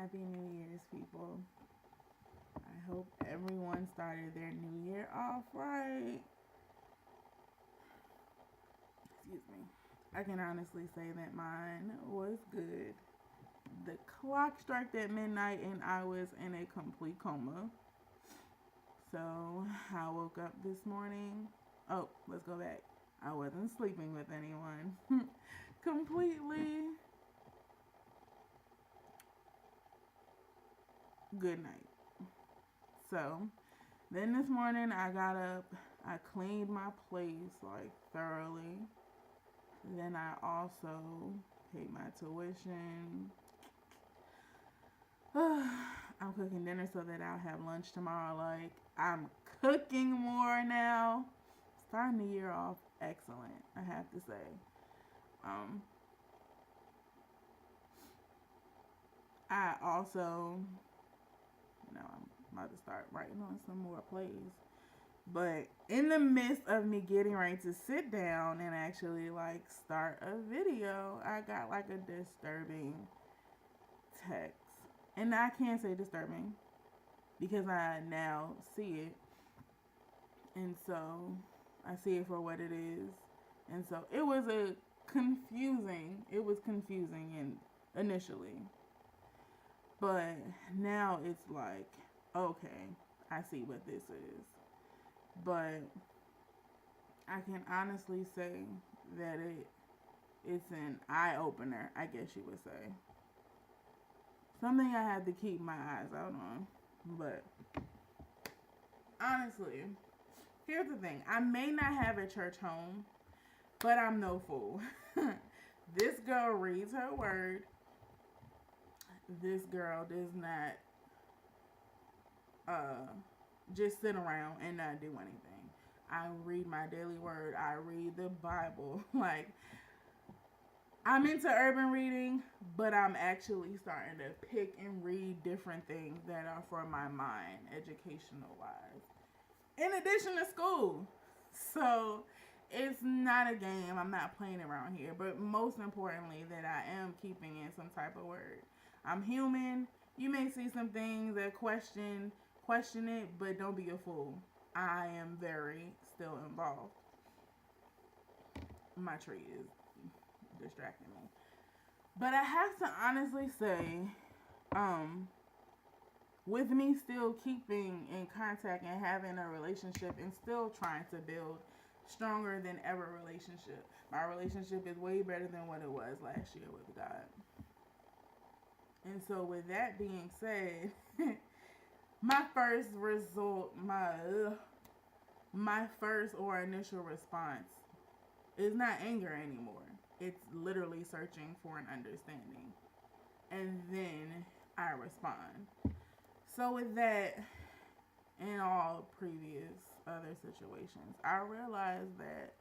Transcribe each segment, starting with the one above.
Happy New Year's, people. I hope everyone started their new year off right. Excuse me. I can honestly say that mine was good. The clock struck at midnight and I was in a complete coma. So I woke up this morning. Oh, let's go back. I wasn't sleeping with anyone. Completely good night. So then this morning I got up, I cleaned my place like thoroughly. Then I also paid my tuition. I'm cooking dinner so that I'll have lunch tomorrow. Like, I'm cooking more now. Starting the year off excellent, I have to say. Um, I also, I'm about to start writing on some more plays. But in the midst of me getting ready to sit down and actually like start a video, I got like a disturbing text. And I can't say disturbing because I now see it. And so I see it for what it is. And so it was confusing and initially. But now it's like, okay, I see what this is. But I can honestly say that it's an eye opener, I guess you would say. Something I had to keep my eyes out on. But honestly, here's the thing. I may not have a church home, but I'm no fool. This girl reads her word. This girl does not just sit around and not do anything. I read my daily word. I read the Bible. Like, I'm into urban reading, but I'm actually starting to pick and read different things that are for my mind, educational wise, in addition to school. So it's not a game. I'm not playing around here. But most importantly, that I am keeping in some type of word. I'm human. You may see some things that question it, but don't be a fool. I am very still involved. My tree is distracting me. But I have to honestly say, with me still keeping in contact and having a relationship and still trying to build stronger than ever relationship. My relationship is way better than what it was last year with God. And so with that being said, my first result, my first or initial response is not anger anymore. It's literally searching for an understanding. And then I respond. So with that, in all previous other situations, I realized that,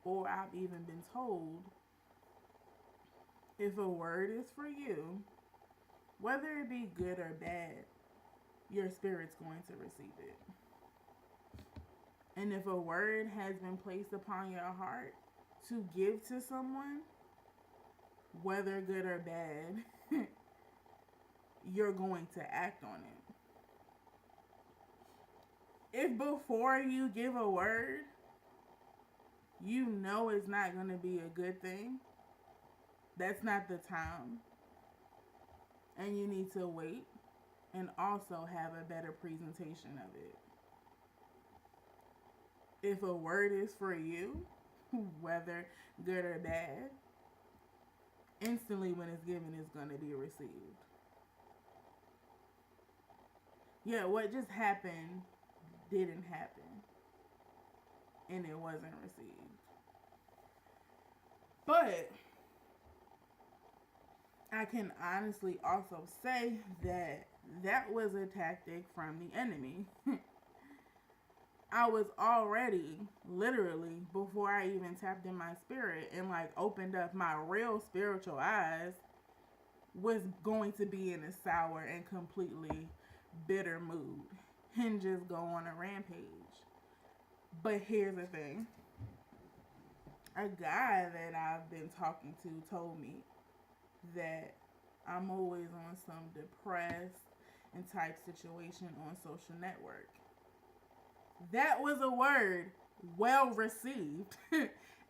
or I've even been told, if a word is for you, whether it be good or bad, your spirit's going to receive it. And if a word has been placed upon your heart to give to someone, whether good or bad, you're going to act on it. If before you give a word, you know it's not going to be a good thing, that's not the time. And you need to wait and also have a better presentation of it. If a word is for you, whether good or bad, instantly when it's given, it's going to be received. Yeah, what just happened didn't happen. And it wasn't received. But I can honestly also say that that was a tactic from the enemy. I was already, literally, before I even tapped in my spirit and like opened up my real spiritual eyes, was going to be in a sour and completely bitter mood and just go on a rampage. But here's the thing. A guy that I've been talking to told me that I'm always on some depressed and type situation on social network. That was a word well received.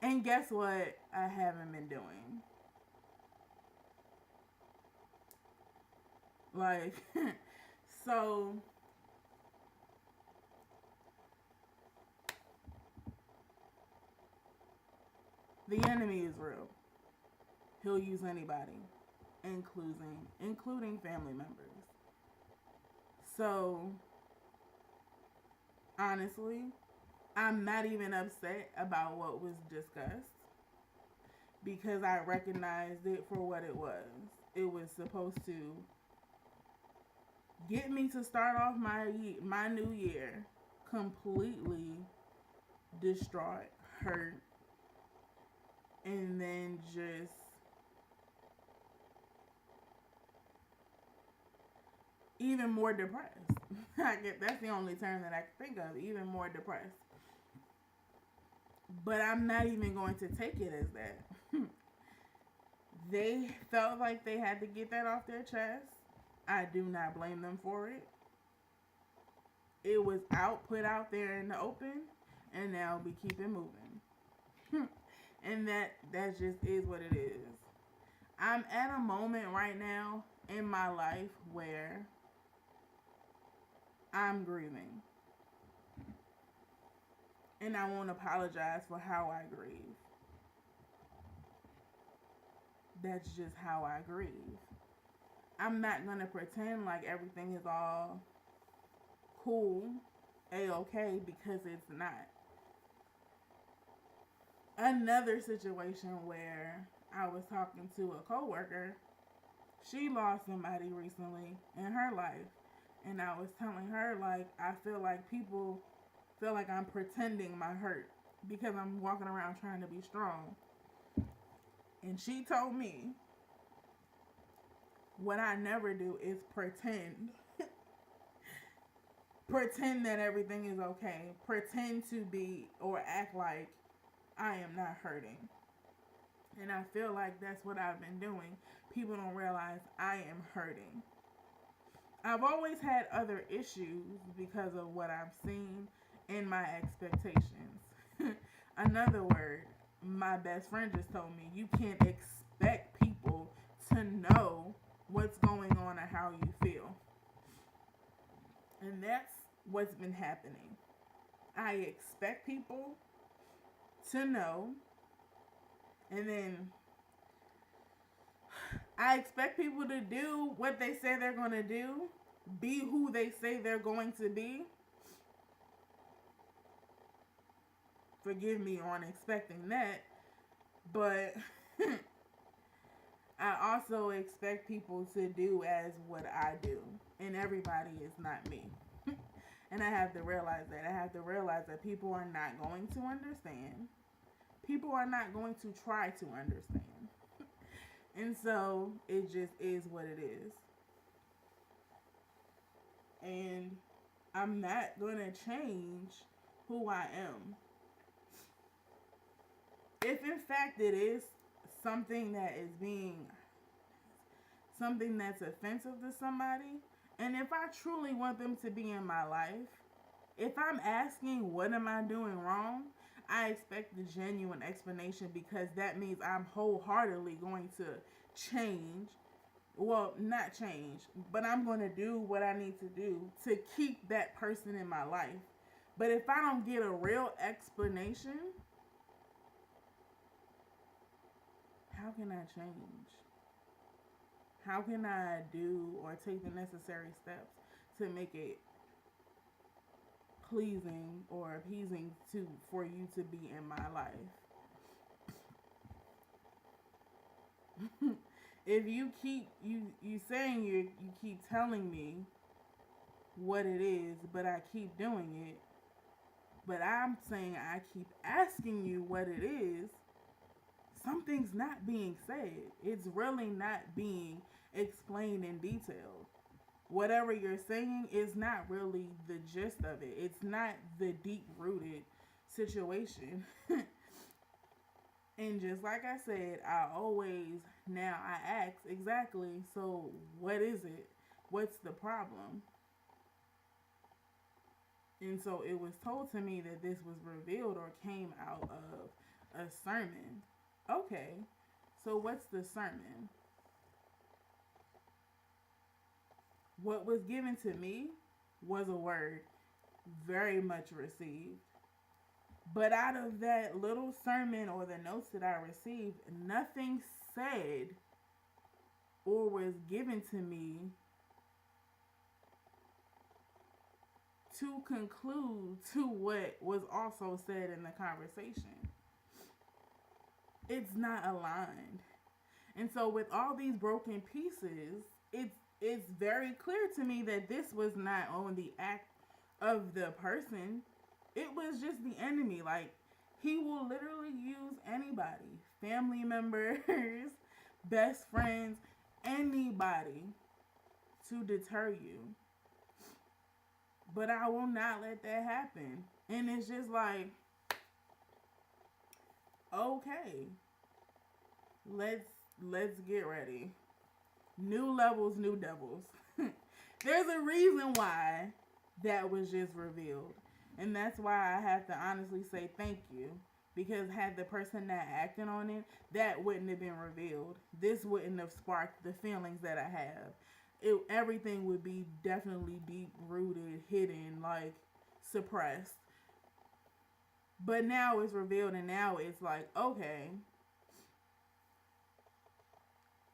And guess what? I haven't been doing. Like, so the enemy is real. He'll use anybody, including family members. So honestly, I'm not even upset about what was discussed because I recognized it for what it was. It was supposed to get me to start off my new year completely distraught, hurt, and then just even more depressed. That's the only term that I can think of. Even more depressed. But I'm not even going to take it as that. They felt like they had to get that off their chest. I do not blame them for it. It was put out there in the open, and now we keep it moving. And that just is what it is. I'm at a moment right now in my life where I'm grieving. And I won't apologize for how I grieve. That's just how I grieve. I'm not going to pretend like everything is all cool, A-okay, because it's not. Another situation where I was talking to a coworker, she lost somebody recently in her life. And I was telling her, like, I feel like people feel like I'm pretending my hurt because I'm walking around trying to be strong. And she told me, what I never do is pretend. Pretend that everything is okay. Pretend to be or act like I am not hurting. And I feel like that's what I've been doing. People don't realize I am hurting. I've always had other issues because of what I've seen and my expectations. Another word, my best friend just told me, you can't expect people to know what's going on or how you feel. And that's what's been happening. I expect people to know, and then I expect people to do what they say they're going to do, be who they say they're going to be. Forgive me on expecting that, but I also expect people to do as what I do, and everybody is not me. And I have to realize that. I have to realize that people are not going to understand. People are not going to try to understand. And so it just is what it is. And I'm not going to change who I am. If in fact it is something that is being something that's offensive to somebody, and if I truly want them to be in my life, if I'm asking what am I doing wrong, I expect the genuine explanation because that means I'm wholeheartedly going to change. Well, not change, but I'm going to do what I need to do to keep that person in my life. But if I don't get a real explanation, how can I change? How can I do or take the necessary steps to make it pleasing or appeasing for you to be in my life? If you keep you saying you keep telling me what it is, but I keep doing it, but I'm saying I keep asking you what it is, something's not being said. It's really not being explained in detail. Whatever you're saying is not really the gist of it. It's not the deep rooted situation. And just like I said, I always now I ask exactly, so what is it? What's the problem? And so it was told to me that this was revealed or came out of a sermon. Okay, so what's the sermon? What was given to me was a word very much received. But out of that little sermon or the notes that I received, nothing said or was given to me to conclude to what was also said in the conversation. It's not aligned. And so with all these broken pieces, it's very clear to me that this was not on the act of the person. It was just the enemy. Like, he will literally use anybody, family members, best friends, anybody to deter you. But I will not let that happen. And it's just like, okay, let's let's get ready. New levels, new devils. There's a reason why that was just revealed. And that's why I have to honestly say thank you. Because had the person not acting on it, that wouldn't have been revealed. This wouldn't have sparked the feelings that I have. Everything would be definitely deep rooted, hidden, like suppressed. But now it's revealed, and now it's like, okay,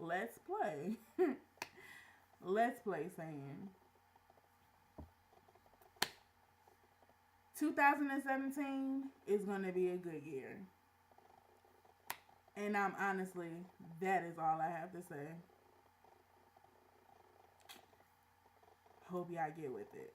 let's play. Let's play, saying 2017 is going to be a good year. And I'm honestly, that is all I have to say. Hope y'all get with it.